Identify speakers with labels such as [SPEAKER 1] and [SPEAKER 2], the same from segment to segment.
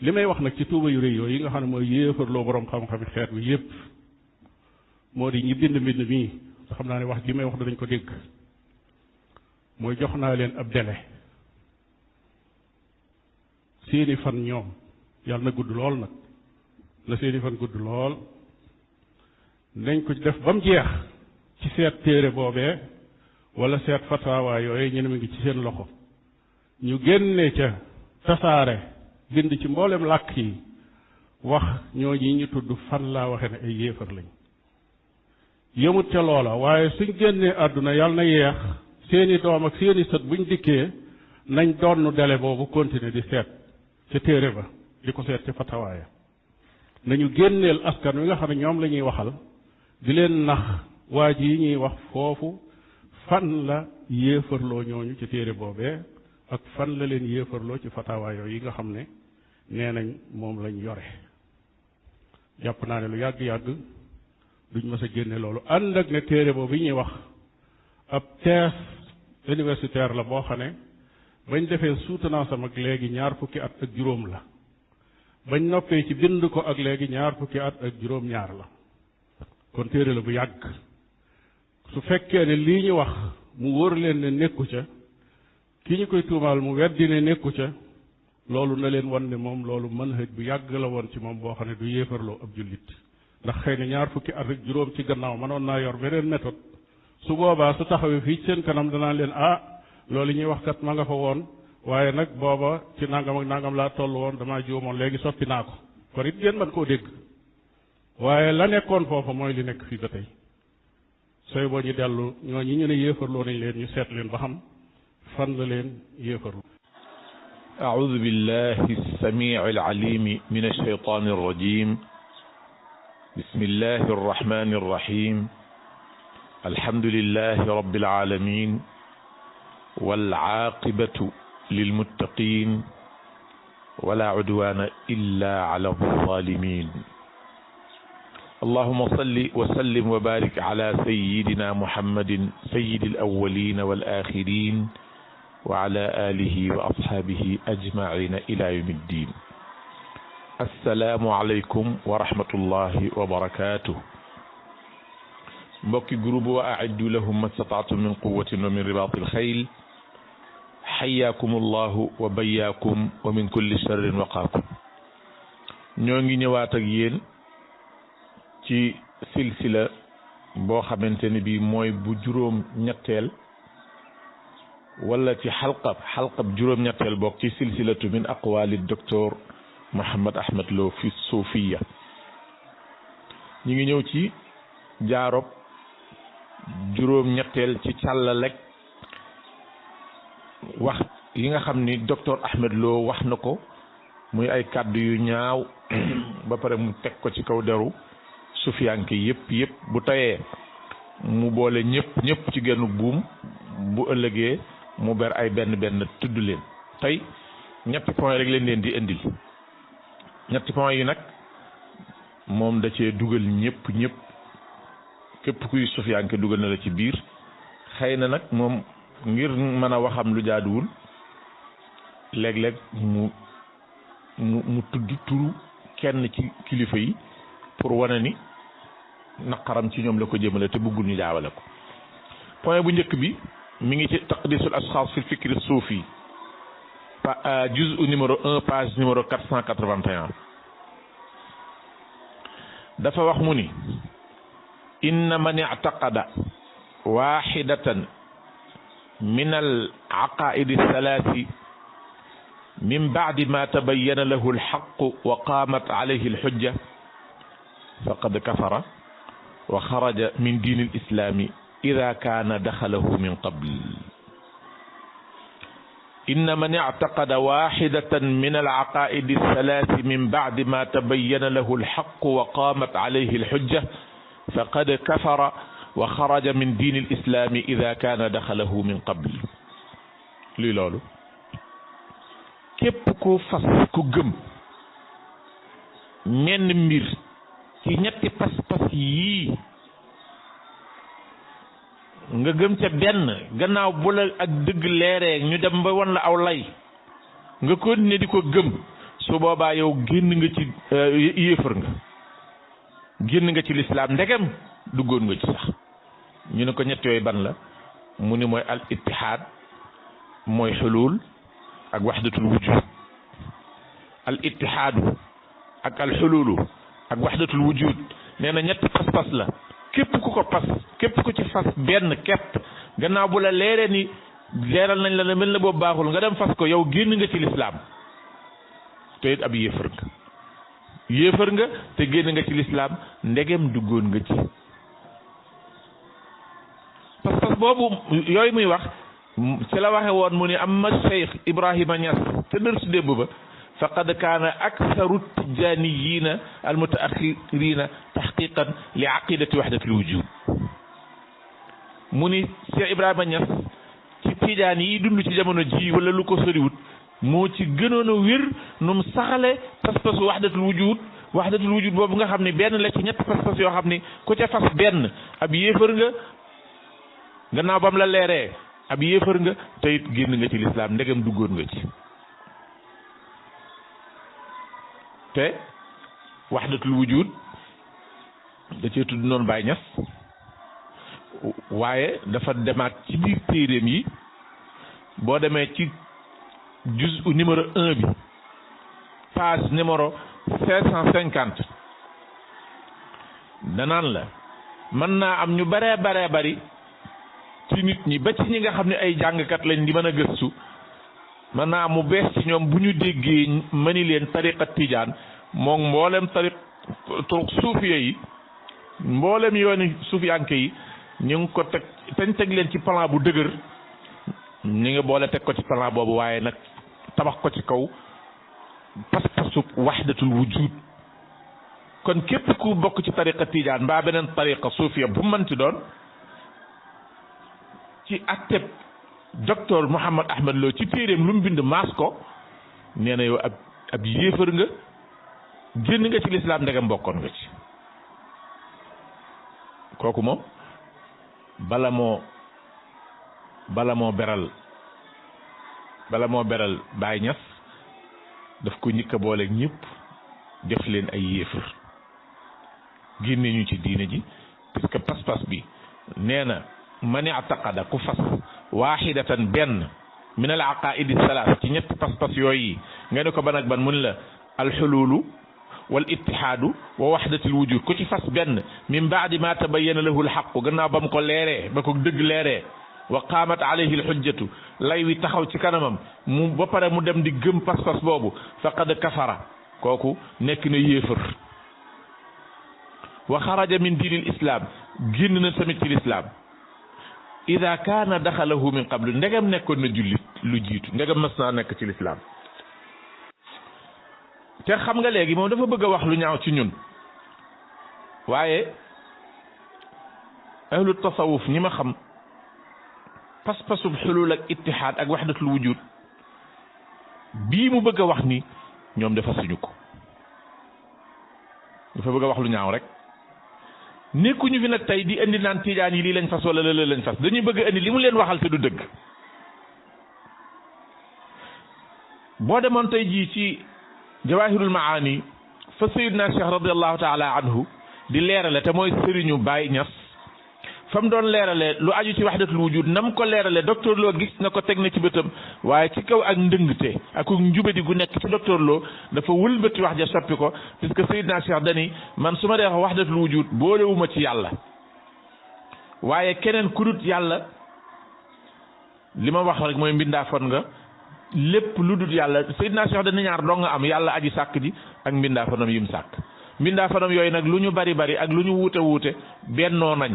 [SPEAKER 1] li may wax nag ci tuuma yu rëy yooyu yi nga xam ne mooy yéefarloo borom xam-xami xeet bi yépp moo di ñi bind mbind mii te xam naa ne wax li may wax danañ ko dégg mooy jox naa leen ab délai seeni fan ñoom yàlla na gudd lool nag na seeni fan gudd lool nañ ko def ba mu jeex ci seet téere boobee wala seet fatawaa yooyu ñu ne mi ngi ci seen loxo ñu génne ca tasaare bind ci mboolem làkk yi wax ñooñi ñu tudd fan laa waxe ne ay yéefar lañ yëmut ca loola waaye suñ génnee àdduna yàlla na yeex seeni doom ak seeni sët buñ dikkee nañ donnu dele boobu continuer di seet ca téere ba di ko seet ca fatawaaya nañu génneel askan wi nga xam ne ñoom la ñuy waxal di leen nax waa ji yi ñuy wax foofu fan la yéefarloo ñooñu ci téere boobee ak fan la leen yéefarloo ci fatawaaya yi nga xam ne nee nañ moom lañ yore jàpp naa ne lu yàgg-yàgg duñ mës a génne loolu ànd ak ne téere boobu yi ñuy wax ab thèse universitaire la boo xam ne bañ defee soutenance am ak léegi ñaar fukki at ak juróom la bañ noppee ci bind ko ak léegi ñaar fukki at ak juróom-ñaar la kon téere la bu yàgg su fekkee ne lii ñu wax mu wóor leen ne nekku ca ki ñu koy tuumaal mu weddi ne nekku ca loolu na leen wan ne moom loolu manhaj bu yàgg la woon ci moom boo xam ne du yéefarloo ab jullit ndax xëy na ñaar fukki at ak juróom ci gannaaw mënoon naa yor beneen méthode su boobaa su taxawee fii seen kanam danaa leen loolu ñuy wax kat ma nga fa woon waaye nag booba ci nangam ak nangam laa toll woon damaa juumoon léegi soppi naa ko kon it ngeen mën koo dégg waaye la nekkoon foofa mooy li nekk fii ba tey sooy boo ñu dellu ñooñu ñu ne yéefarloo nañ leen ñu seet leen ba xam fan la leen yéefarlu
[SPEAKER 2] أعوذ بالله السميع العليم من الشيطان الرجيم بسم الله الرحمن الرحيم الحمد لله رب العالمين والعاقبة للمتقين ولا عدوان إلا على الظالمين اللهم صل وسلم وبارك على سيدنا محمد سيد الأولين والآخرين وعلى آله وأصحابه أجمعين إلى يوم الدين السلام عليكم ورحمة الله وبركاته mbokki groupe wa a'iddu lahum mastata'tum min quwwatin wa min ribatil khayl hayyakumullahu wa bayyakum wa min kulli sharrin waqaakum ñoo ngi ñëwaat ak yéen ci silsila boo xamante ne bii mooy bu juróom ñetteel wala ci xalqab juróom ñetteel bokk ci silsilatu min aqwali docteur Mouhammad Ahmad Lo fi Suufiya ñi ngi ñëw ci jaarob juróom ñetteel ci càllalek wax yi nga xam ni docteur Ahmad Lo wax na ko muy ay kàddu yu ñaaw ba pare mu teg ko ci kaw deru sufiyanke yëpp bu tayee mu boole ñëpp ci genn buum bu ëllëgee mu ber ay benn tudd leen tey ñetti point rek leen di indil ñetti point yi nag moom da cee dugal ñëpp képp kuy sufiyanke dugal na la ci biir xëy na nag moom ngir mën a waxam lu jaaduwul léeg-léeg mu tudd turu kenn ci kilifa yi pour wane ni naqaram ci ñoom la ko jëmale te bëggul ñu jaawale ko point bu njëkk bi mi ngi ci taqdisul ashxaas fil fikri suufi juz'u numéro 1 page numéro 481 dafa wax mu ni inna man i'taqada waxidatan min al aqaidi thalathi min ba'di ma tabayyana lahu al haqq wa qamat alayhi al hujja faqad kafara wa xaraja min diin al islami ida kaana daxalahu min qabl inna man i'taqada waxidatan min al aqaidi thalathi min ba'di ma tabayyana lahu al haqq wa qamat alayhi al hujja faqad kafara wa xaraja min diin al islami ida kaana daxalahu min qabl lii loolu képp ku fas ku gëm menn mbir ci ñetti pas-pas yii nga gëm ca benn gannaaw bu la ak dëgg leeree ñu dem ba wan la aw lay nga continuer di ko gëm su boobaa yow génn nga ci yéefar nga génn nga ci lislaam ndegem duggoon nga ci sax ñu ne ko ñett yooyu ban la mu ni mooy al ittihaad mooy xulul ak waxdatul wujud al ittihaadu ak al xululu ak waxdatul wujud nee na ñetti pas-pas la képp ku ko pas képp ku ci fas benn képp gannaaw bu la leeree ni leeral nañ la ne mel na boobu baaxul nga dem fas ko yow génn nga ci lislaam te it ab yéefar nga te génn nga ci lislaam ndegem duggoon nga ci pas-pas boobu yooyu muy wax ci la waxe woon mu ni amma Cheikh Ibrahima Niass te dër su débb ba faqad kaana aktharu tijaaniyina almutaaxirina taxqiqan li aqidati waxdati lwujud mu ni Cheikh Ibrahima Niass ci tijaan yi dund ci jamono ji wala lu ko soriwut moo ci gënoon a wér nu mu saxale pas-pasu waxdatul wujud boobu nga xam ne benn la ci ñett pas-pas yoo xam ne ku ca fas benn ab yéefar nga gannaaw bam la leeree ab yéefar nga te it génn nga ci lislaam ndegam duggoon nga ci te waxdatul wujud da cee tudd noonu Baay Ñas waaye dafa demaat ci biir téeréem yi boo demee ci juz numéro 1 bi page numéro 550 danaan la mën naa am ñu baree bari ci nit ñi ba ci ñi nga xam ne ay jàngkat lañ di mën a gëstu mën naa am mu bees ci ñoom bu ñu déggee mëni leen tariqa tijaan moom mboolem turuq suufiya yi mboolem yooni suufiyanke yi ñu ngi ko teg leen ci plan bu dëgër ñu ngi boole teg ko ci plan boobu waaye nag tabax ko ci kaw pas-pasu waxdatul wujud kon képp ku bokk ci tariqa tijaan mbaa beneen tariqa suufiya bu mënti doon ci atteb docteur Mouhammad Ahmad Lo ci téeréem lu mu bind maas ko nee na yow ab yéefar nga génn nga ci lislaam ndegam bokkoon nga ci kooku moom bala moo beral Baay Ñas daf ko njëkk a booleeg ñëpp def leen ay yéefar génne ñu ci diine ji parce que pas-pas bi nee na man i'taqada ku fas waaxidatan benn min al aqaidi salaas ci ñetti pas-pas yooyu nga ne ko ban ak ban mun la alxululu wal ittihaadu wa waxdatul wujud ku ci fas benn min baadi ma tabayyana lahu alxaqu gannaaw ba mu ko leeree ba ko dëgg leeree wa qaamat alayhi alxujjatu lay wi taxaw ci kanamam mu ba pare mu dem di gëm pas-pas boobu faqad kafara kooku nekk na yéefar wa xaraja min diinil islam génn na tamit ci lislaam ida kaana daxalahu min qablu ndegam nekkoon na jullit lu jiitu ndegam mas naa nekk ci lislaam te xam nga léegi moom dafa bëgg a wax lu ñaaw ci ñun waaye ahlu tasawuf ñi ma xam pas-pasub xulul ak ittihaad ak waxdatul wujud bii mu bëgg a wax ni ñoom dafa suñu ko dafa bëgg a wax lu ñaaw rek nekkuñu fi nag tey di indi naan tiijaan yi lii lañ fas wala lële lañ fas dañuy bëgg a indi li mu leen waxal te du dëgg boo demoon tey jii ci jawahirul maani fa sayyidna cheikh radiallahu taala anhu di leerale te mooy sëriñu Baay Ñas fa mu doon leerale lu aju ci waxdatul wujud nam ko leerale docteur Lo gis na ko teg na ci bëtam waaye ci kaw ak ndëngte ak njubadi gu nekk ci docteur Lo dafa wëlbati wax ja soppi ko puisque sayyidna cheikh dani man su ma dee wax waxdatul wujud boolewuma ci yàlla waaye keneen ku dut yàlla li ma wax rek mooy mbindaafoon nga lépp lu dut yàlla sayyidna cheikh dani ñaar doo nga am yàlla aji sàkk ji ak mbindaafonam yim sàkk mbindaafonam yooyu nag lu ñu bari ak lu ñu wuute bennoo nañ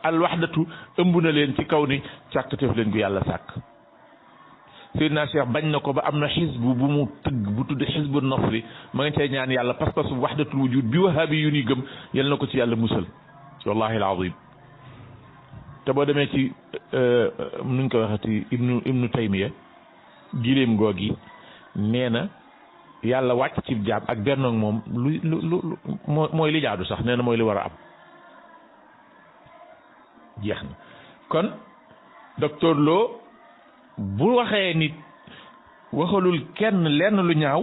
[SPEAKER 2] al waxdatu ëmb na leen ci kaw ni càkkateef leen gu yàlla sàkk sayyidna cheikh bañ na ko ba am na xisbu bu mu tëgg bu tudd xisbu nasri ma nga cay ñaan yàlla parce que waxdatul wujud bi wahabi yu ni gëm yal na ko ci yàlla musal wallahi alazim te boo demee ci nuñ ko waxati ibnu taymiya giléem googi nee na yàlla wàcc ci jaam ak bennoog moom lu mooy li jaadu sax nee na mooy li war a am jeex na kon docteur Lo bu waxee nit waxalul kenn lenn lu ñaaw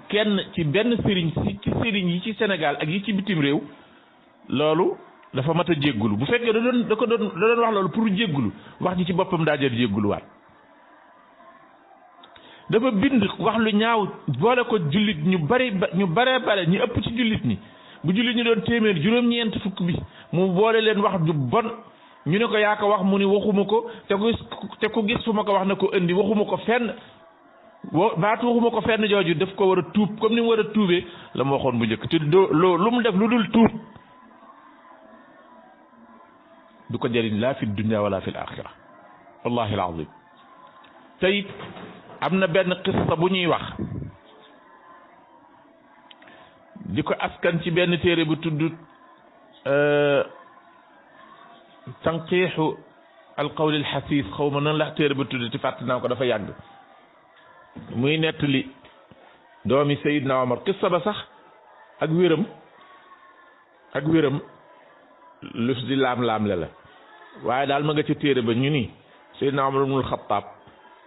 [SPEAKER 2] kenn ci benn sëriñ ci sëriñ yi ci Sénégal ak yi ci bitim réew loolu dafa mat a jéggulu bu fekkee da doon wax loolu pour jéggulu wax ji ci boppam daa jar jégguluwaat dafa bind wax lu ñaaw boole ko jullit ñu bare ñi ëpp ci jullit ñi bu jullit ñi doon téeméer juróom-ñeent fukk bi mu boole leen wax ju bon ñu ne ko yaa ko wax mu ni waxuma ko te ku gis fu ma ko wax na ko indi waxuma ko fenn baatu waxuma ko fenn jooju daf ko war a tuub comme ni mu war a tuubee la mu waxoon bu njëkk te lu mu def lu dul tuub du ko jëriñ laa fi dunya wala fi al-axira wallahi al-azim tey am na benn qissa bu ñuy wax di ko askan ci benn téere bu tudd tanqiixu alqawli alxasiis xaw ma nan la téere bu tudd ci fàtt naa ko dafa yàgg muy nettali doomi Seydina Omar qissa ba sax ak wéram lu di laam-laamle la waaye daal ma nga ca téere ba ñu ni Seydina Omar ibnul Xattaab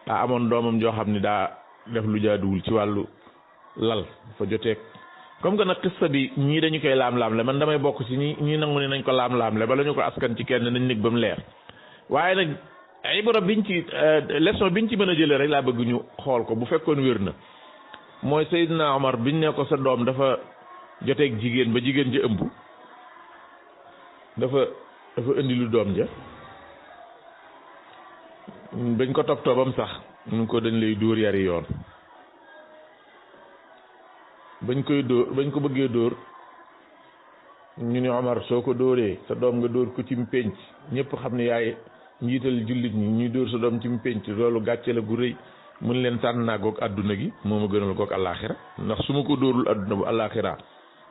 [SPEAKER 2] daa amoon doomam joo xam ni daa def lu jaaduwul ci wàllu lal fa joteeg comme que nag qissa bi ñii dañu koy laam-laamle man damay bokk ci ñi nangu ne nañ ko laam-laamle bala ñu ko askan ci kenn nañ nekk ba mu leer waaye nag ibra biñ ci leçon biñ ci mën a jëlee rek laa bëgg ñu xool ko bu fekkoon wér na mooy Seydina Omar biñ ne ko sa doom dafa joteeg jigéen ba jigéen ja ëmb dafa indi lu doom ja bañ ko toppatoo bam sax ñu ko dañ lay dóor yari yoon bañ ko bëggee dóor ñu ni Omar soo ko dóoree sa doom nga dóor ko ci pénc ñëpp xam ne yaay njiital jullit ñi ñuy dóor sa doom ci pénc loolu gàcce la gu rëy mun leen tànn naa goog àdduna gi moo ma gënal goog àllaaxira ndax su ma ko dóorul àdduna bu àllaaxira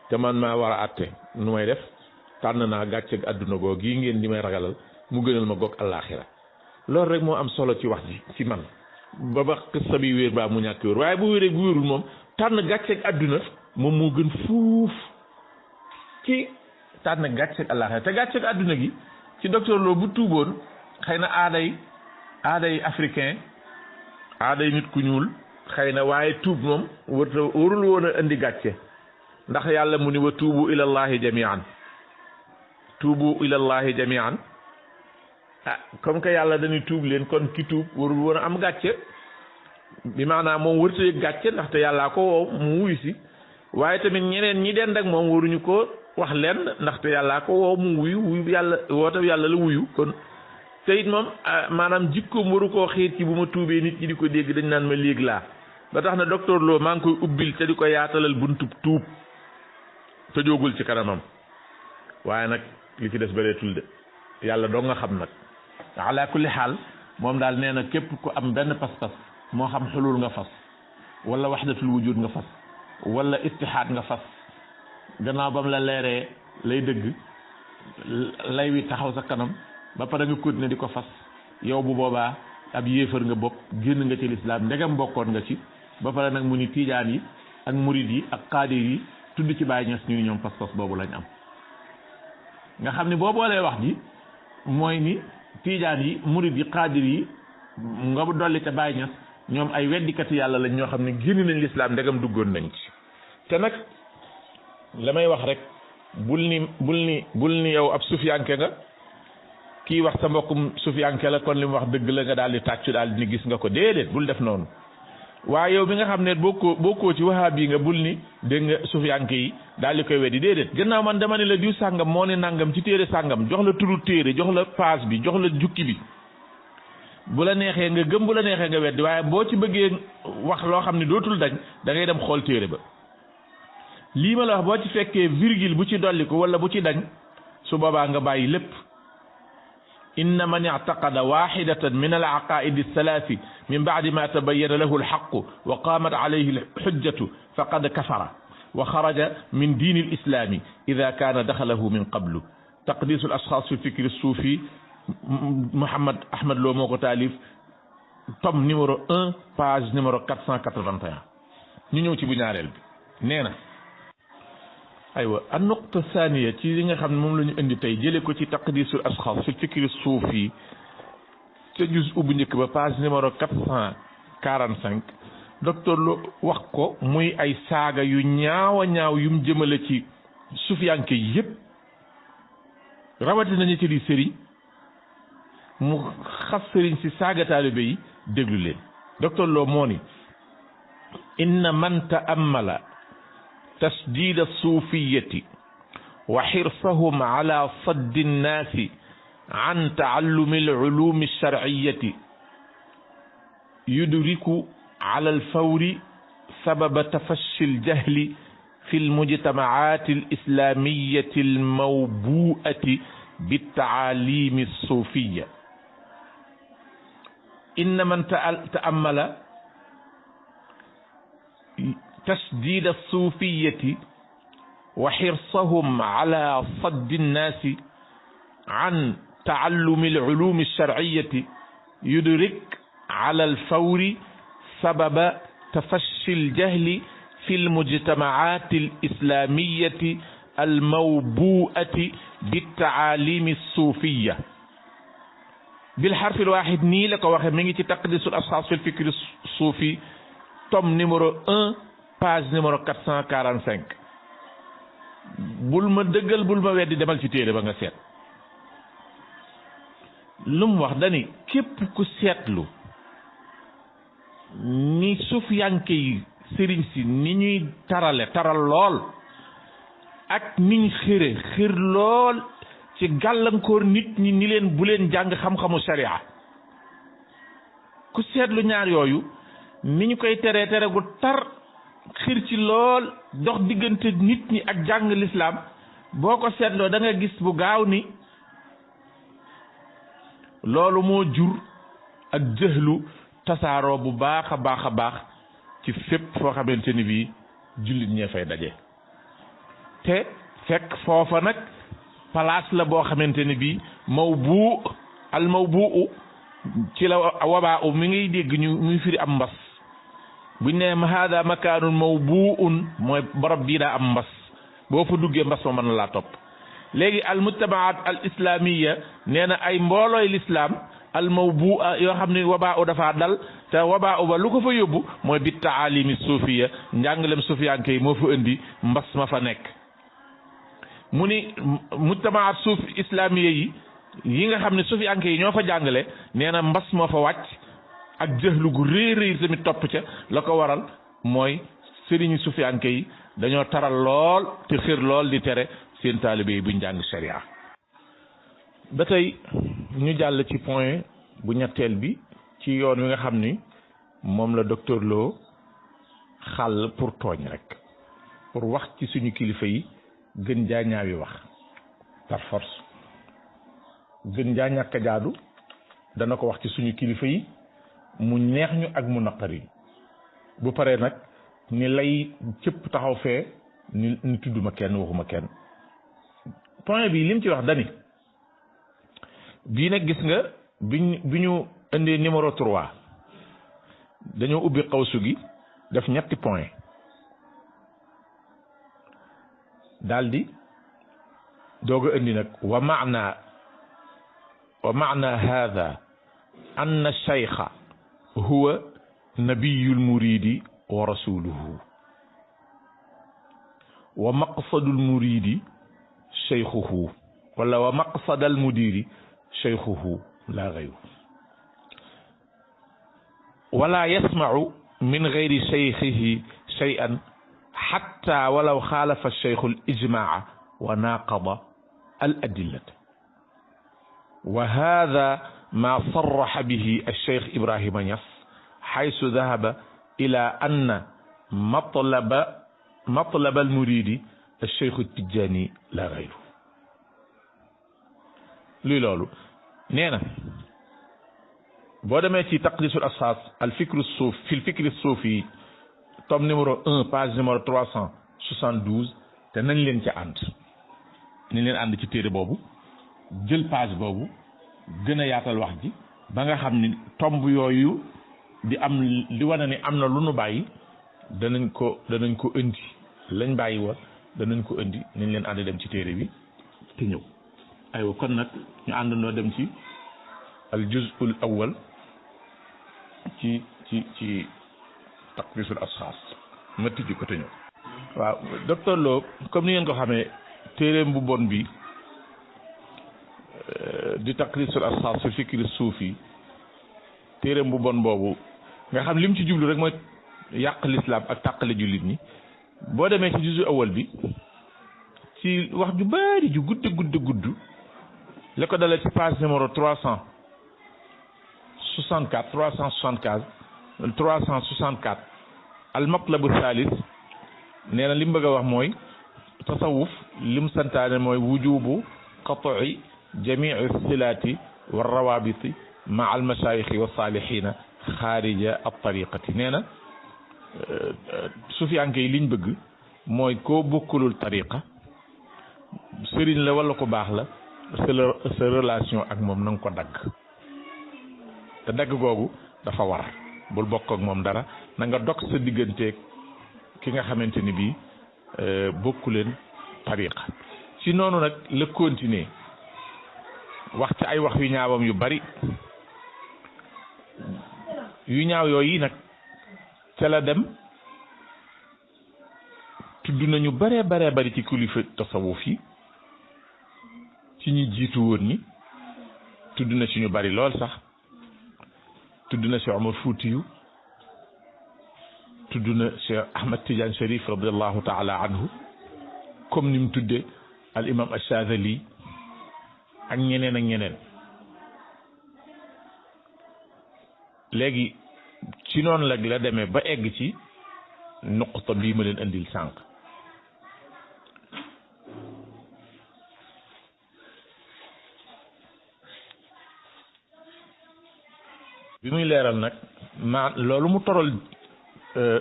[SPEAKER 2] te man maa war a àtte nu may def tànn naa gàcce ak àdduna goog gii ngeen di may ragalal mu gënal ma goog àllaaxira loolu rek moo am solo ci wax ji ci man ba ba qissa bi wér baa mu ñàkk wér waaye bu wéree bu wérul moom tànn gàcce ak àdduna moom moo gën fuuf ci tànn gàcce ak àllaaxira te gàcce ak àdduna gi ci docteur Lo bu tuuboon xëy na aaday africain aaday nit ku ñuul xëy na waaye tuub moom warul woon a indi gàcce ndax yàlla mu ni wa tuubu ilallahi jamian ah comme que yàlla dañuy tuub leen kon ki tuub warul woon a am gàcce bi maanaam moom warut a yëg gàcce ndaxte yàllaa ko woo mu wuyu si waaye tamit ñeneen ñi dend ak moom waruñu ko wax leen ndaxte yàllaa ko woo mu wuyu yàlla woote yàlla la wuyu kon te it moom maanaam jikkoom waru koo xiir ci bu ma tuubee nit ñi di ko dégg dañ naan ma léeg laa ba tax na docteur Lo maa ngi koy ubbil te di ko yaatalal buntub tuub te jógul ci kanamam waaye nag li ci des bëreetul de yàlla doo nga xam nag ala kulli xaal moom daal nee na képp ku am benn pas-pas moo xam xulul nga fas wala waxdatul wujud nga fas wala ittihaad nga fas gannaaw bam la leeree lay dëgg lay wi taxaw sa kanam ba pare nga continuer di ko fas yow bu boobaa ab yéefar nga bopp génn nga ci lislaam ndegam bokkoon nga ci ba pare nag mu ni tiijaan yi ak murid yi ak qaadir yi tudd ci Baay Ñas ñu ni ñoom pas-pas boobu lañ am nga xam ni boo boolee wax ji mooy ni tiijaan yi murid yi qaadir yi nga dolli te Baay Ñas ñoom ay weddikati yàlla lañ ñoo xam ne génn nañ lislaam ndegam duggoon nañ ci te nag la may wax rek bul ni yow ab sufiyanke nga kii wax sa mbokkum sufiyanke la kon li mu wax dëgg la nga daal di tàccu daal di ni gis nga ko déedéet bul def noonu waaye yow mi nga xam ne bokkoo ci wahabi nga bul ni dégg nga sufiyanke yi daal di koy weddi déedéet gannaaw man dama ne la diw sàngam moo ne nangam ci téere sàngam jox la turu téere jox la page bi jox la jukki bi bu la neexee nga gëm bu la neexee nga weddi waaye boo ci bëggee wax loo xam ne dootul dañ da ngay dem xool téere ba lii ma la wax boo ci fekkee virgule bu ci dolli ko wala bu ci dañ su boobaa nga bàyyi lépp inna man i'taqada waxidatan min al aqaidi althalathi min ba'di ma tabayyana lahu alhaqqu wa qamat alayhi alhujjatu faqad kafara wa xaraja min diini alislami ida kaana daxalahu min qablu taqdisu al ashxaas fi fikri suufi Mouhamed Ahmed Lo moo ko taalif tome numéro 1 page numéro 481 ñu ñëw ci bu ñaareel bi nee na aywa an nuqta thaniya ci li nga xam ne moom la ñu indi tey jëlee ko ci taqdisul ashxaas fi fikri suufi ca juz bu njëkk ba page numéro 445 docteur Lo wax ko muy ay saaga yu ñaaw a ñaaw yum jëmale ci sufiyanke yépp rawati nañu ci di sëriñ mu xas sëriñ si saaga taalibe yi déglu leen docteur Lo moo ni inna man ta'ammala tasdiid as-suufiyati wa xirsahum ala saddi nnaasi an taallumi al-uluumi ash-shar'iyyati yudriku ala al-fawri sababa tafasshi al-jahli fi al-mujtamacaati al-islaamiyyati al-mawbuu'ati bit-tacaaliimi as-suufiyya inna man ta'ammala tasdiid as-suufiyyati wa xirsahum ala saddi nnaasi an taallumi al-uluumi ash-shar'iyyati yudrik ala al-fawri sababa tafasshi al-jahli fi al-mujtamacaati al-islaamiyyati al-mawbuu'ati bit-tacaaliimi as-suufiyya bil-harfi al-waahid nii la ko waxee mi ngi ci taqdiisu al-ashxaas fi al-fikri as-suufi tome numéro 1 page numéro 445 bul ma dëggal bul ma weddi demal ci téere ba nga seet lu mu wax dani képp ku seetlu ni sufiyanke yi sëriñ si ni ñuy taral lool ak niñ xër lool ci gàllankoor nit ñi ni leen bu leen jàng xam-xamu sharia ku seetlu ñaar yooyu ni ñu koy tere gu tar xir ci lool dox diggante nit ñi ak jàng lislaam boo ko seetloo da nga gis bu gaaw ni loolu moo jur ak jëhlu tasaaroo bu baax a baax ci fépp foo xamante ni bii jullit ñee fay daje te fekk foofa nag place la boo xamante ni bii mawbuu ci la wabaa u mi ngiy dégg ñu muy firi am mbas buñ ne hada makaanun mawbuun mooy barab bii daa am mbas boo fa duggee mbas ma mën na laa topp léegi al mujtamaat al islamiya nee na ay mboolooy lislaam al mawbua yoo xam ne wabaa u dafaa dal te wabaa u ba lu ko fa yóbbu mooy bi taalimi suufiya njàngalem suufiyanke yi moo fa indi mbas ma fa nekk mu ni mujtamaat suuf islamiya yi nga xam ne suufiyanke yi ñoo fa jàngale nee na mbas moo fa wàcc ak jëxlu gu réy tamit topp ca la ko waral mooy sëriñu sufiyanke yi dañoo taral lool te xër lool di tere seen taalibe yi buñ jàng sharia ba tey ñu jàll ci point bu ñetteel bi ci yoon wi nga xam ni moom la docteur Lo xàll pour tooñ rek pour wax ci suñu kilifa yi gën jaa ñaawi wax par force gën jaa ñàkk a jaadu dana ko wax ci suñu kilifa yi mu neex ñu ak mu naqari bu paree nag ni lay cëpp taxaw fee ni tudduma kenn waxuma kenn point bi lim ci wax dani bii nag gis nga bi ñu indee numéro 3 dañoo ubbi xawsu gi def ñetti point daldi doog a indi nag wa maana hada anna shaykha huwa nabiyul muridi wa rasuluhu wa maqsadul muridi shaykhuhu wala wa maqsadal mudiri shaykhuhu la ghayru wala yasma'u min ghayri shaykhihi shay'an hatta walaw khalafa ash-shaykh al-ijma'a wa naqada al-adillata wa hadha ما صرح به الشيخ إبراهيم نياس حيث ذهب إلى أن مطلب المريد الشيخ التجاني لا غيره لولو نينا بودما في تقديس الأساس الفكر الصوفي في الفكر الصوفي توم نيميرو 1 page numéro 372 te nañ leen ci ànd nañ leen ànd ci téere boobu jël page boobu gën a yaatal wax ji ba nga xam ni tomb yooyu di am li wane ni am na lu nu bàyyi danañ ko indi lañ bàyyi woon danañ ko indi nañ leen ànd dem ci téere bi te ñëw aywa kon nag ñu àndandoo dem ci al juz'ul awwal ci taqdisul asxaas ma tijji ko te ñëw. waaw docteur Lo comme ni ngeen ko xamee téeréem bu bon bi di taqdisul asxaas fi fikri suufi téeréem bu bon boobu nga xam lim ci jublu rek mooy yàq lislaam ak tàqale jullit ñi boo demee ci juzu awal bi ci wax ju bari ju gudd la ko dalee ci page numéro 364 al matlabu thalith nee na li mu bëgg a wax mooy tasawuf lim santaane mooy wujubu qat'i jamii silaati wa rawabiti ma al masayixi wa salihina xaarija al tariqati nee na sufiyanke yi liñ bëgg mooy koo bokkulul tariqa sëriñ la wala ko baax la sa relation ak moom na nga ko dagg te dagg googu dafa war bul bokk ak moom dara na nga dog sa digganteeg ki nga xamante ni bii bokku leen tariqa ci noonu nag la continuer wax ci ay wax yu ñaawam yu bari yu ñaaw yooyu nag ca la dem tudd nañu bare bari ci kilifa tasawuf yi ci ñi jiitu woon ni tudd na ci ñu bari lool sax tudd na Cheikh Omar Foutiyu tudd na Cheikh Ahmad Tidiane Cherif radiallahu taala anhu comme ni mu tudde al imam Achadali ak ñeneen léegi ci noonu la demee ba egg ci nuqta bii ma leen andil sànq bi muy leeral nag loolu mu toral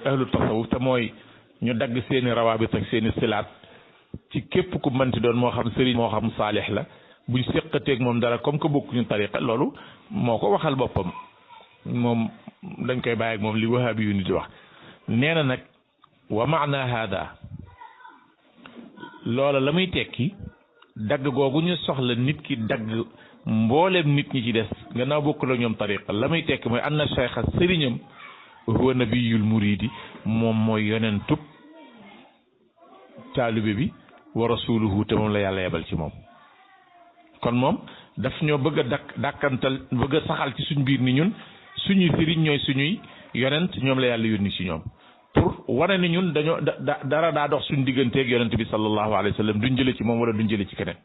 [SPEAKER 2] ahlu tasawuf te mooy ñu dagg seeni rawaabit ak seeni silaat ci képp ku mënti doon moo xam sëriñ moo xam saalix la buñ séqateeg moom dara comme que bokkuñu tariqa loolu moo ko waxal boppam moom dañ koy bàyyi ak moom li wahabi yu ni di wax nee na nag wa maana hada loola la muy tekki dagg googu ñu soxla nit ki dagg mboolem nit ñi ci des gannaaw bokkul ak ñoom tariqa la muy tekki mooy anna cheikha sëriñam huwa nabiyul muridi moom mooy yonentub taalibe bi wa rasuluhu te moom la yàlla yebal ci moom kon moom daf ñoo bëgg a dàkkantal bëgg a saxal ci suñ biir ni ñun suñuy sëriñ ñooy suñuy yonent ñoom la yàlla yónni ci ñoom pour wane ni ñun dañoo dara daa dox suñ digganteeg yonent bi sallallahu alayhi wa sallam duñ jële ci moom wala duñ jële ci keneen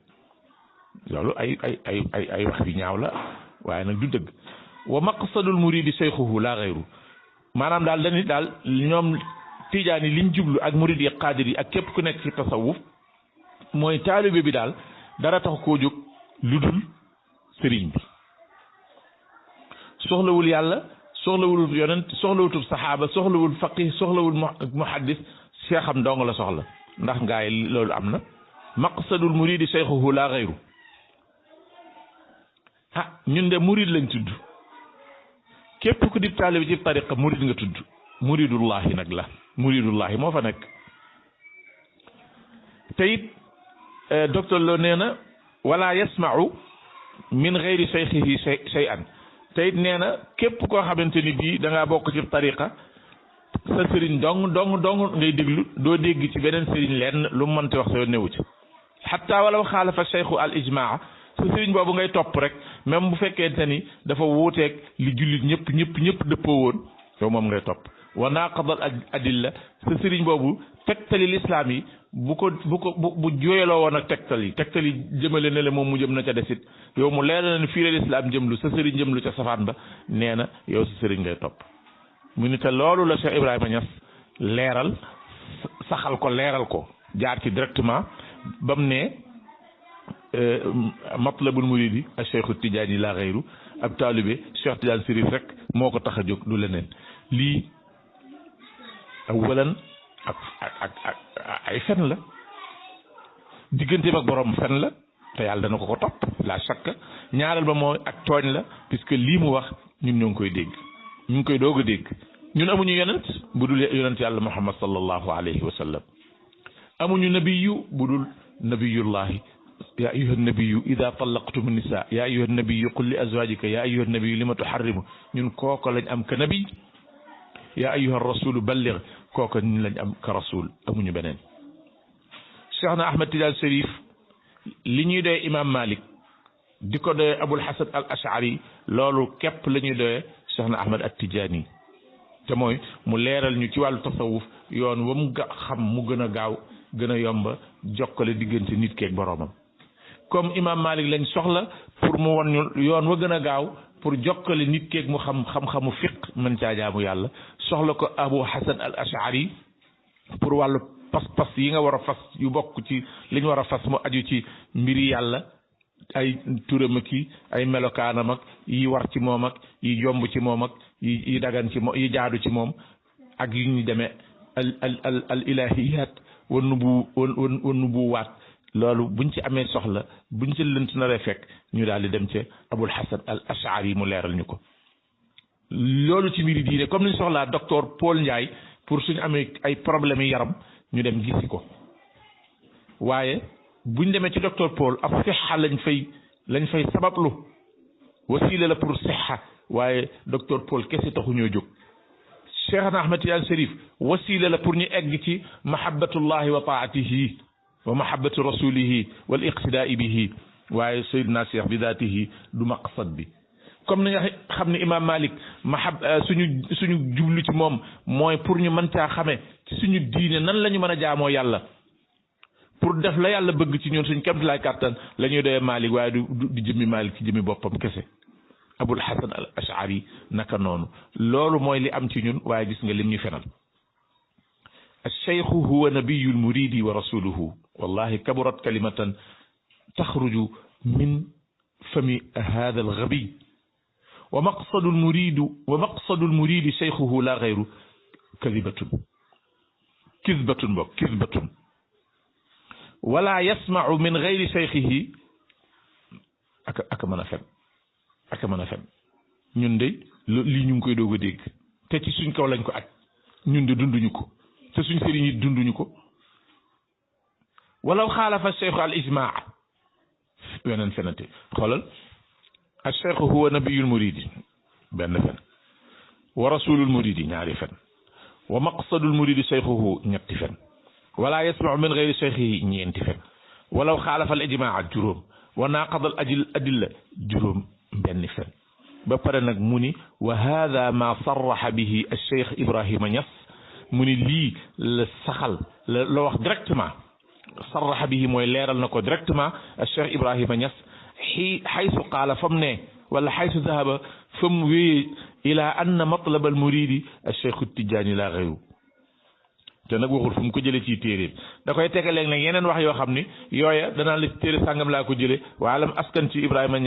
[SPEAKER 2] loolu ay wax yu ñaaw la waaye nag du dëgg wa maqsadul muridi cheikhuhu la gayru maanaam daal dañu daal ñoom tijaan yi liñ jublu ak murid yi qaadir yi ak képp ku nekk ci tasawuf mooy taalibe bi daal dara tax koo jóg lu dul sëriñ bi soxlawul yàlla soxlawul yonent soxlawutub saxaaba soxlawul faqih soxlawul muhaddis seexam dong la soxla ndax ngaay loolu am na maqsadul muridi cheikhuhu la gayru ñun de murid lañ tudd képp ku di taalibe ci tariqa murid nga tudd muridullahi nag la muridullahi moo fa nekk te it docteur Lo nee na wala yasmau min gayri cheikhihi shay'an te it nee na képp koo xamante ni bii da ngaa bokk ci tariqa sa sëriñ dong ngay déglu doo dégg ci beneen sëriñ lenn lu mu mënti wax sa yoon newu ci xatta walaw xaalafa cheikhu al ijmaa sa sëriñ boobu ngay topp rek même bu fekkente ni dafa wuuteeg li jullit ñëpp dëppoo woon yow moom ngay topp wa naqadal adilla sa sëriñ boobu tegtali lislaam yi bu jooyaloo woon ak tegtal yi jëmale ne la moom mu jëm na ca desit yow mu leer na ne fii la lislaam jëmlu sa sëriñ jëmlu ca safaan ba nee na yow sa sëriñ ngay topp mu ni te loolu la Cheikh Ibrahima Niass leeral saxal ko leeral ko jaar ci directement ba mu ne matlabul muridi ak Cheikhu Tidiane la xayru ab taalibe Cheikh Tidiane Chérif rek moo ko tax a jóg du leneen lii awalan ak ay fen la digganteem ak borom fen la te yàlla dana ko topp la chaque ñaareel ba mooy ak tooñ la puisque lii mu wax ñun ñoo ngi koy dégg ñu ngi koy doog a dégg ñun amuñu yonent bu dul yonent yàlla Muhammad sallallahu alayhi wa sallam amuñu nabiyu bu dul nabiyullahi yaa ayyuha nabiyu ida tallaqtum nisa yaa ayyuha nabiyu qul li azwajika yaa ayyuha nabiyu lima tuharrimu ñun kooko lañ am ka nabi yaa ayyuha rasulu balligh kooka ni lañ am ka rasul amuñu beneen. Cheikh na Ahmed Tidiane Chérif li ñuy doyee imam Malik di ko doyee Abul Hasan al Ash'ari loolu képp la ñuy doyee Cheikh na Ahmed at Tidiane te mooy mu leeral ñu ci wàllu tasawuf yoon wa mu xam mu gën a gaaw gën a yomba jokkale diggante nit keeg boroomam. comme imam Malik lañ soxla pour mu won ñu yoon wa gën a gaaw pour jokkale nit keeg mu xam-xamu fiq mën caa jaamu yàlla soxla ko Abu Hasan al Ash'ari pour wàllu pas-pas yi nga war a fas yu bokk ci li ñu war a fas mu aju ci mbiri yàlla ay turam ak ay melokaanam ak yi war ci moom ak yi jomb ci moom ak yi dagan ci moom yi jaadu ci moom ak yu ñu demee al ilahiyat wa nubuwaat loolu buñ ci amee soxla buñ ci lënt naree fekk ñu daal di dem ca Abul Hasan al Ash'ari mu leeral ñu ko. loolu ci mbiri diine comme ni ñu soxlaa docteur Paul Ndiaye pour suñu amee ay problèmes yi yaram ñu dem gisi ko waaye buñ demee ci docteur Paul ab sixa lañ fay sabablu wasiila la pour sixa waaye docteur Paul kese taxu ñoo jóg. Cheikhna Ahmed Tidiane Chérif wasiila la pour ñu egg ci mahabbatullahi wa taatihi wa mahabbatu rasulihi wal iqtidaai bihi waaye Seydina Cheikh bi daatihi du maqsad bi. comme ni nga xam ne imam Malik suñu jublu ci moom mooy pour ñu mën caa xame ci suñu diine nan la ñu mën a jaamoo yàlla pour def la yàlla bëgg ci ñun suñ kéemtalaay kàttan la ñuy doyee Malik waaye du jëmmi Malik ci jëmmi boppam kese. Abul Hasan al Ash'ari naka noonu loolu mooy li am ci ñun waaye gis nga lim ñu fenal. ash-shaykhu huwa nabiyul muridi wa rasuluhu wallahi kaburat kalimatan taxruju min fami hada al ghabi wa maqsadul muridi shaykhuhu la ghayru kizbatun wala yasma'u min ghayri shaykhihi aka mën a fen ñun de lii ñu ngi koy doog a dégg te ci suñ kaw lañ ko aj ñun de dunduñu ko te suñ sëriñ yi dunduñu ko walaw xaalafa shaykhu al ijmaa weneen fenante xoolal الشيخ هو نبي المريد بن فن ورسول المريد ñaari fen ومقصد المريد شيخه ñetti fen ولا يسمع من غير شيخه ñeenti fen ولو خالف الإجماع juróom وناقض الأدلة juróom benn fen ba pare nag mu ni وهذا ما صرح به الشيخ إبراهيم Niass mu ni lii la saxal la wax directement صرح به mooy leeral na ko directement الشيخ إبراهيم Niass حيث قال فمنه ولا حيث ذهب فم إلى أن مطلب المريد الشيخ التجاني لا غيره te nag waxul fu mu ko jëlee ci téere da koy tegaleeg nag yeneen wax yoo xam ni yooya danaa la ci téere sàngam laa ko jëlee waaye lam askan ci Ibrahima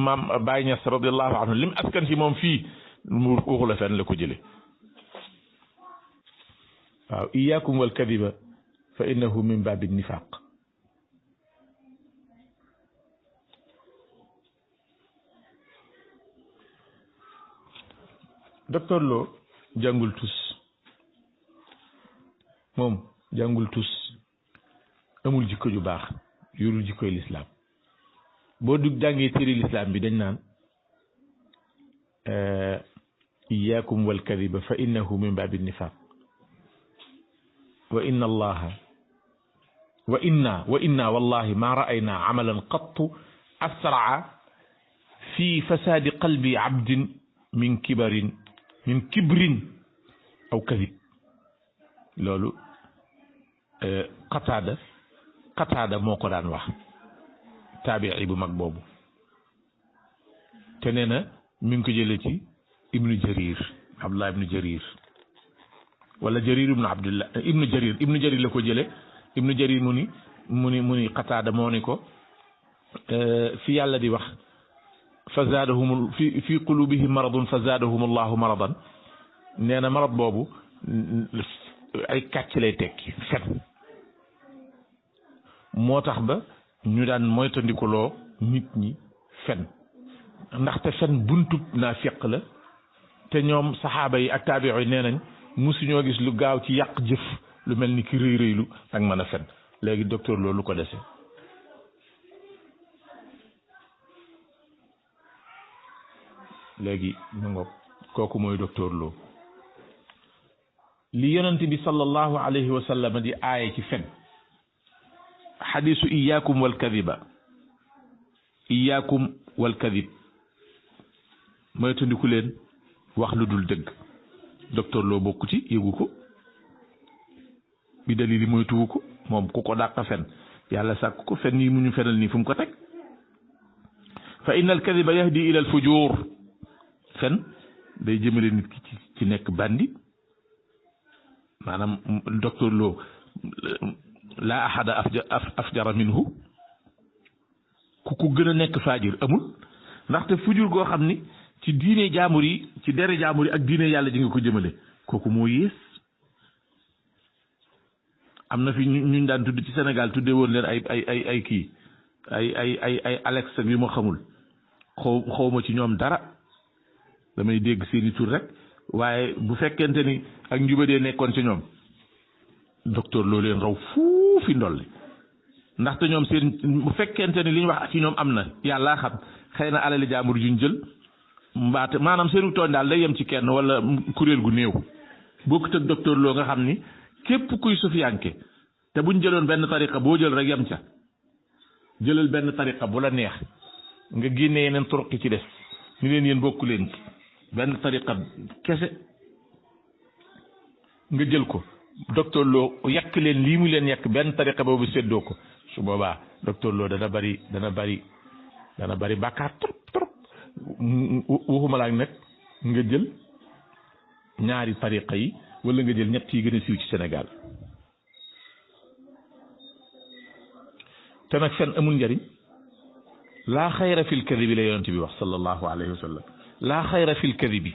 [SPEAKER 2] maam Baye Niass radiallahu anhu lim askan ci moom fii mu waxu la fenn la ko jëlee waaw iyaakum wal kadiba fa innahu min baabi nifaq docteur Lo jàngul tus moom jàngul tus amul jikko ju baax yorul jikkoy lislaam boo dugg jàngee téere lislaam bi dañ naan iyaakum wal kadiba fa innahu min baabi nifaq wa inna allaha wa inna wallahi ma ra'ayna amalan qattu asraa fi fasadi qalbi abdin min kibrin aw kadib loolu Qataada moo ko daan wax taabii bu mag boobu te nee na mi ngi ko jëlee ci ibnu jarir abdullah ibnu jarir wala jarir ibnu abdullah ibnu jarir la ko jële ibnu jarir mu ni Qataada moo ni ko fi yàlla di wax fa zaadahum fi qulubihim maradun fa zaadahum allahu maradan nee na marad boobu ay kàcc lay tekki fen moo tax ba ñu daan moytandikuloo nit ñi fen ndaxte fen buntub naafiq la te ñoom saxaaba yi ak taabi'u yi nee nañ musuñoo gis lu gaaw ci yàq jëf lu mel ni ki rëy rëylu ak mën a fen léegi docteur loolu ko dese léegi mu ngoog kooku mooy docteur Lo li yonent bi sallallahu alayhi wa sallam di aaye ci fen xadisu iyaakum wal kadiba iyaakum wal kadib moytandiku leen wax lu dul dëgg docteur Lo bokku ci yëgu ko bi dalili moytuwu ko moom ku ko dàq fen yàlla sàkk ko fen yi mu ñu fenal nii fu mu ko teg fa inna al kadiba yahdi ila al fujur fen day jëmale nit ki ci nekk bandi maanaam docteur Lo laa ahada afjara minhu ku ko gën a nekk faajir amul ndaxte fujur goo xam ni ci diine jaamur yi ci dere jaamur yi ak diine yàlla ji nga ko jëmale kooku moo yées am na fi ñu daan tudd ci Sénégal tuddee woon leen ay kii ay Alex ak yu ma xamul xawma ci ñoom dara damay dégg seeni tur rek waaye bu fekkente ni ak njubadee nekkoon ci ñoom docteur Lo leen raw fuufi ndolli ndaxte ñoom seen bu fekkente ni li ñu wax ci ñoom am na yàlla xam xëy na alali jaambur juñ jël mbaate maanaam seenu tooñ daal day yem ci kenn wala kuréel gu néew bokkut ak docteur Lo nga xam ni képp kuy sufiyanke te buñ jëloon benn tariqa boo jël rek yem ca jëlal benn tariqa bu la neex nga génne yeneen turuqi ci des ni leen yéen bokku leen ci benn tariqa kese nga jël ko docteur Lo yàq leen lii mu leen yàq benn tariqa boobu séddoo ko su boobaa docteur Lo dana bari bàkkaar trop waxuma laak nag nga jël ñaari tariqa yi wala nga jël ñett yi gën a siiw ci Sénégal te nag fen amul njariñ laa xayra fil kadibi la yonent bi wax sallallahu alayhi wa sallam laa xayra fil kadibi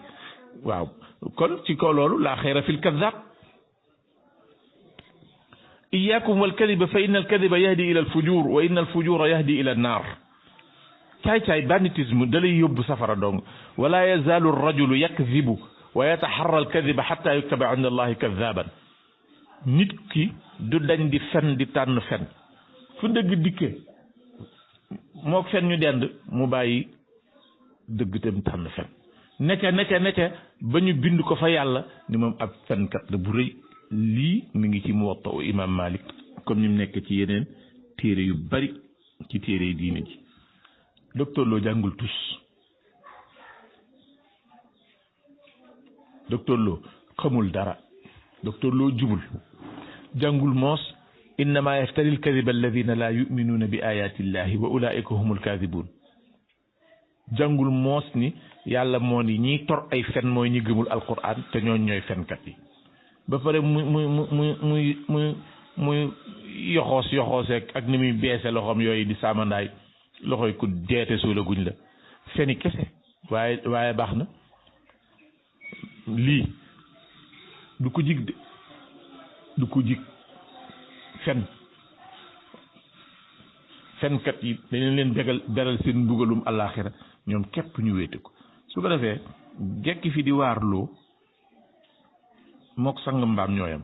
[SPEAKER 2] waaw kon ci kaw loolu laa xayra fil kadab iyaakum wal kadiba fa inna al kadiba yahdi ila al fujur wa inna al fujura yahdi ila an naar caay banditisme da lay yóbbu safara dong wala yazaalu rajulu yakdibu wa yataharra al kadiba xatta yuktaba inda allahi kadaban nit ki du dañ di fen di tànn fen fu dëgg dikkee mook fen ñu dend mu bàyyi dëgg tam tànn fen neke ba ñu bind ko fa yàlla ni moom ab fenkat la bu rëy lii mi ngi ci Muwatta u imam Malik comme ni mu nekk ci yeneen téere yu bari ci téere yi diine ji docteur Lo jàngul tus docteur Lo xamul dara docteur Lo jubul jàngul moos innama yaftari alkadiba alladina la yuminuuna bi ayati illahi wa ulaika humul kadibun jàngul moos ni yàlla moo ni ñiy tor ay fen mooy ñi gëmul alquran te ñooñ ñooy fenkat yi ba pare muy yoxooseek ak ni muy beese loxoom yooyu di saamandaay loxoy ku deete suula guñ la feni kese waaye baax na lii du ko jig de du ko jig fenkat yi dañu leen beral seen mbugalum àllaaxira ñoom képp ñu wéete ko su ko defee jekki fi di waarloo mook sang mbaam ñooyam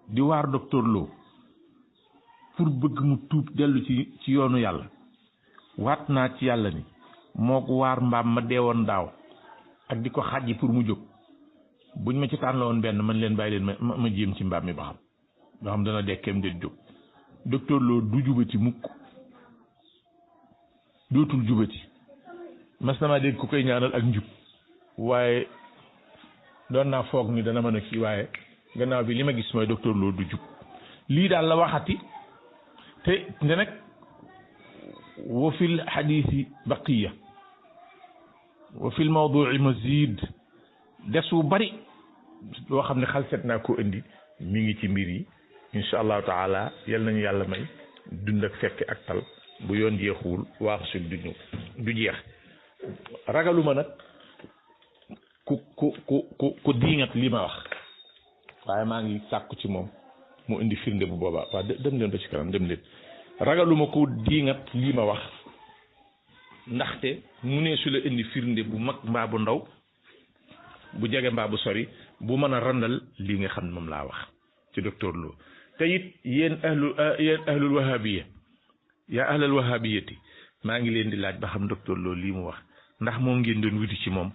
[SPEAKER 2] di waar docteur Lo pour bëgg mu tuub dellu ci yoonu yàlla waat naa ci yàlla ni mook waar mbaam ma deewoon daaw ak di ko xàjji pour mu jóg buñ ma ci tànn la woon benn man leen bàyyi leen ma jéem ci mbaam mi ba xam dana dekkeem de jóg docteur Lo du jubati mukk dootul jubati mas na maa dégg ku koy ñaanal ak njub waaye doon naa foog ni dana mën a kii waaye gannaaw bi li ma gis mooy docteur Lo du jub lii daal la waxati te ne nag wa fil xadiisi baqiya wa fil mawduui mazid des wu bari loo xam ne xalset naa ko indi mi ngi ci mbir yi incha allahu taala yal nañu yàlla may dund ak fekke ak tal bu yoon jeexuwul waaxu sul du jeex ragaluma nag ku diingat li ma wax waaye maa ngi sàkku ci moom mu indi firnde bu boobaa waaw dem leen ba ci kanam dem leen ragaluma ku diingat lii ma wax ndaxte mu ne su la indi firnde bu mag mbaa bu ndaw bu jege mbaa bu sori bu mën a randal lii nga xam ne moom laa wax ci docteur Lo te it yéen ahlul wahabiya yaa ahlal wahabiyati maa ngi leen di laaj ba xam docteur Lo lii mu wax ndax moom ngeen doon wuti ci moom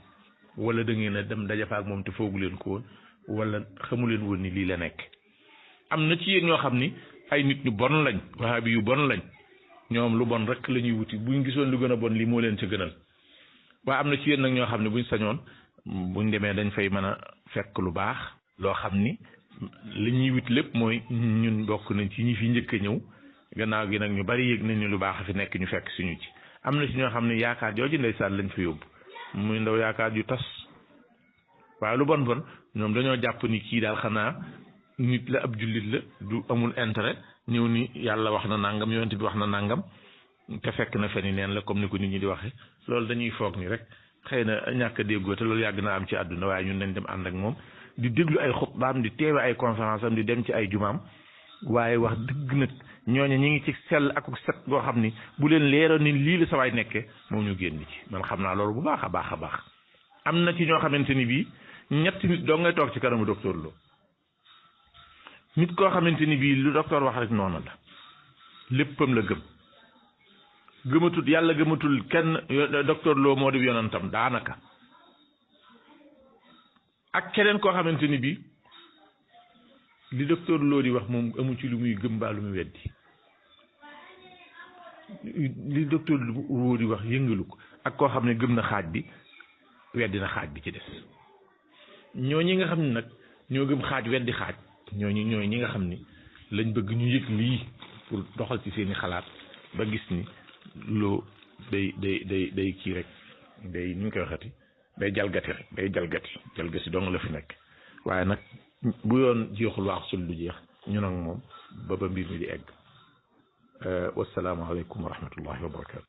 [SPEAKER 2] wala da ngeen a dem dajafa ak moom te foogu leen ko woon wala xamu leen woon ni lii la nekk. am na ci yéen ñoo xam ni ay nit ñu bon lañ wahabi yu bon lañ ñoom lu bon rek la ñuy wuti buñ gisoon lu gën a bon lii moo leen ca gënal waaye am na ci yéen nag ñoo xam ne buñ sañoon buñ demee dañ fay mën a fekk lu baax loo xam ni li ñuy wut lépp mooy ñun bokk nañ ci ñi fi njëkk a ñëw gannaaw gi nag ñu bari yëg nañ ñu lu baax a fi nekk ñu fekk suñu ci. am na ci ñoo xam ne yaakaar jooju ndeysaan lañ fa yóbbu muy ndaw yaakaar ju tas waaye lu bon bon ñoom dañoo jàpp ni kii daal xanaa nit la ab jullit la du amul intérêt ñëw ni yàlla wax na nangam yonent bi wax na nangam te fekk na feni neen la comme ni ko nit ñi di waxe loolu dañuy foog ni rek xëy na ñàkk a déggoo te loolu yàgg na am ci àdduna waaye ñun dañ dem ànd ak moom di déglu ay xutbaam di teewe ay conférence am di dem ci ay jumaam waaye wax dëgg nag ñooñu ñi ngi ci sell ak set boo xam ni bu leen leeroon ni lii la sawaay nekkee moom ñu génn ci man xam naa loolu bu baax a baax a baax. am na ci ñoo xamante ni bii ñetti nit doo ngay toog ci kanamu docteur Lo nit koo xamante ni bii lu docteur wax rek noonu la léppam la gëm gëmatul yàlla gëmatul kenn docteur Lo moo di yonantam daanaka ak keneen koo xamante ni bii li docteur Lo di wax moom amu ci lu muy gëm mbaa lu muy weddi li docteur Lo di wax yëngalu ko ak koo xam ne gëm na xaaj bi weddi na xaaj bi ci des ñooñi nga xam ne nag ñoo gëm xaaj weddi xaaj ñooñu ñooy ñi nga xam ni lañ bëgg ñu yëg lii pour doxal ci seeni xalaat ba gis ni Lo day kii rek day ñu ngi koy waxati day jalgati rek day jalgati dong la fi nekk waaye nag bu yoon jeexul waax sul du jeex ñu nag moom ba mbir mi di egg wassalaamu aleykum wa rahmatullahi wa barakatu